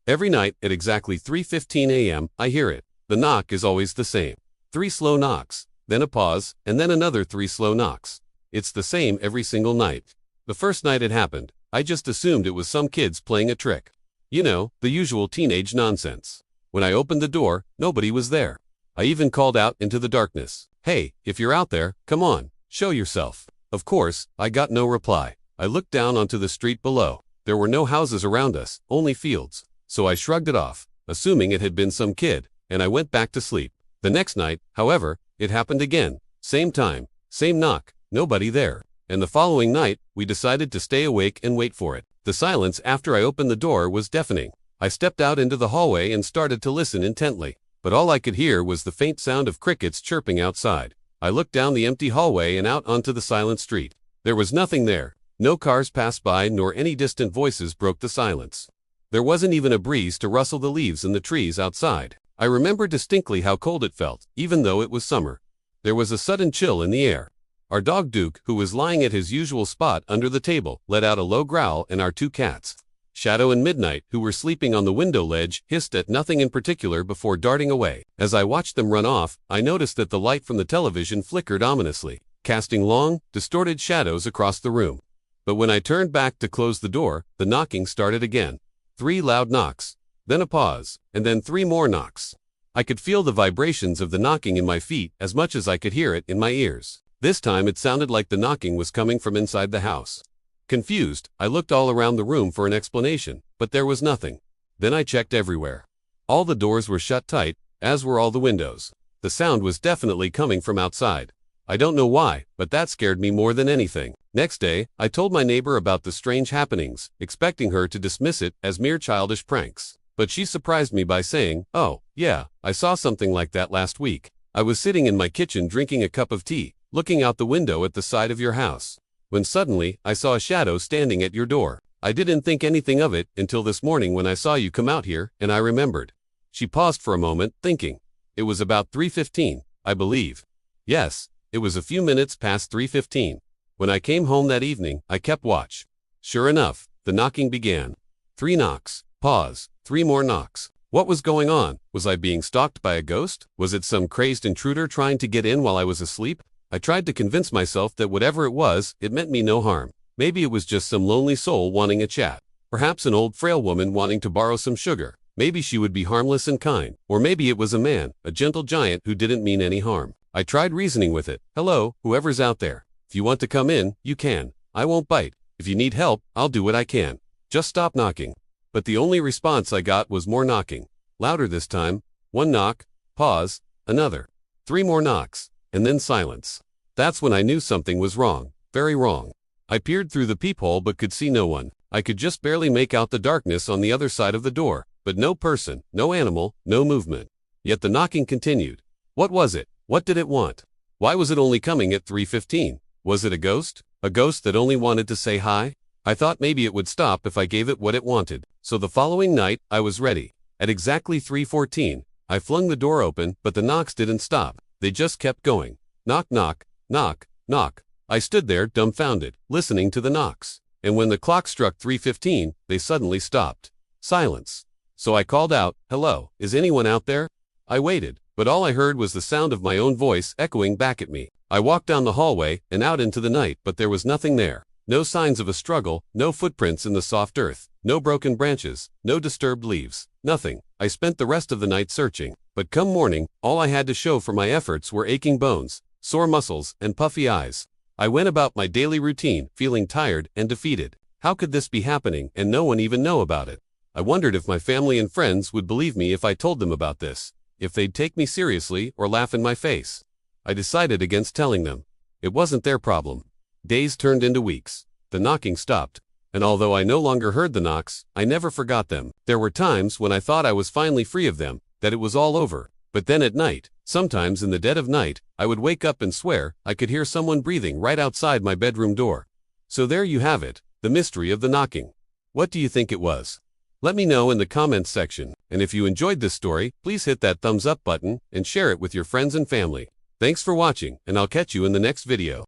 Every night at exactly 3:15 a.m., I hear it. The knock is always the same. 3 slow knocks, then a pause, and then another 3 slow knocks. It's the same every single night. The first night it happened, I just assumed it was some kids playing a trick. You know, the usual teenage nonsense. When I opened the door, nobody was there. I even called out into the darkness, "Hey, if you're out there, come on, show yourself." Of course, I got no reply. I looked down onto the street below. There were no houses around us, only fields. So I shrugged it off, assuming it had been some kid, and I went back to sleep. The next night, however, it happened again. Same time, same knock, nobody there. And the following night, we decided to stay awake and wait for it. The silence after I opened the door was deafening. I stepped out into the hallway and started to listen intently, but all I could hear was the faint sound of crickets chirping outside. I looked down the empty hallway and out onto the silent street. There was nothing there. No cars passed by nor any distant voices broke the silence. There wasn't even a breeze to rustle the leaves in the trees outside. I remember distinctly how cold it felt, even though it was summer. There was a sudden chill in the air. Our dog Duke, who was lying at his usual spot under the table, let out a low growl, and our 2 cats, Shadow and Midnight, who were sleeping on the window ledge, hissed at nothing in particular before darting away. As I watched them run off, I noticed that the light from the television flickered ominously, casting long, distorted shadows across the room. But when I turned back to close the door, the knocking started again. 3 loud knocks, then a pause, and then 3 more knocks. I could feel the vibrations of the knocking in my feet as much as I could hear it in my ears. This time it sounded like the knocking was coming from inside the house. Confused, I looked all around the room for an explanation, but there was nothing. Then I checked everywhere. All the doors were shut tight, as were all the windows. The sound was definitely coming from outside. I don't know why, but that scared me more than anything. Next day, I told my neighbor about the strange happenings, expecting her to dismiss it as mere childish pranks. But she surprised me by saying, "Oh, yeah, I saw something like that last week. I was sitting in my kitchen drinking a cup of tea, looking out the window at the side of your house, when suddenly I saw a shadow standing at your door. I didn't think anything of it until this morning when I saw you come out here, and I remembered." She paused for a moment, thinking. It was about 3:15, I believe. Yes, it was a few minutes past 3:15. When I came home that evening, I kept watch. Sure enough, the knocking began. 3 knocks, pause, 3 more knocks. What was going on? Was I being stalked by a ghost? Was it some crazed intruder trying to get in while I was asleep? I tried to convince myself that whatever it was, it meant me no harm. Maybe it was just some lonely soul wanting a chat. Perhaps an old frail woman wanting to borrow some sugar. Maybe she would be harmless and kind. Or maybe it was a man, a gentle giant who didn't mean any harm. I tried reasoning with it. "Hello, whoever's out there. If you want to come in, you can. I won't bite. If you need help, I'll do what I can. Just stop knocking." But the only response I got was more knocking. Louder this time. 1 knock, pause, another. 3 more knocks, and then silence. That's when I knew something was wrong, very wrong. I peered through the peephole but could see no one. I could just barely make out the darkness on the other side of the door, but no person, no animal, no movement. Yet the knocking continued. What was it? What did it want? Why was it only coming at 3:15? Was it a ghost? A ghost that only wanted to say hi? I thought maybe it would stop if I gave it what it wanted. So the following night, I was ready. At exactly 3:14, I flung the door open, but the knocks didn't stop. They just kept going. Knock, knock, knock, knock. I stood there dumbfounded, listening to the knocks. And when the clock struck 3:15, they suddenly stopped. Silence. So I called out, "Hello, is anyone out there?" I waited, but all I heard was the sound of my own voice echoing back at me. I walked down the hallway and out into the night, but there was nothing there. No signs of a struggle, no footprints in the soft earth, no broken branches, no disturbed leaves, nothing. I spent the rest of the night searching, but come morning, all I had to show for my efforts were aching bones, sore muscles, and puffy eyes. I went about my daily routine, feeling tired and defeated. How could this be happening and no one even know about it? I wondered if my family and friends would believe me if I told them about this, if they'd take me seriously or laugh in my face. I decided against telling them. It wasn't their problem. Days turned into weeks. The knocking stopped, and although I no longer heard the knocks, I never forgot them. There were times when I thought I was finally free of them, that it was all over. But then at night, sometimes in the dead of night, I would wake up and swear I could hear someone breathing right outside my bedroom door. So there you have it, the mystery of the knocking. What do you think it was? Let me know in the comments section, and if you enjoyed this story, please hit that thumbs up button and share it with your friends and family. Thanks for watching, and I'll catch you in the next video.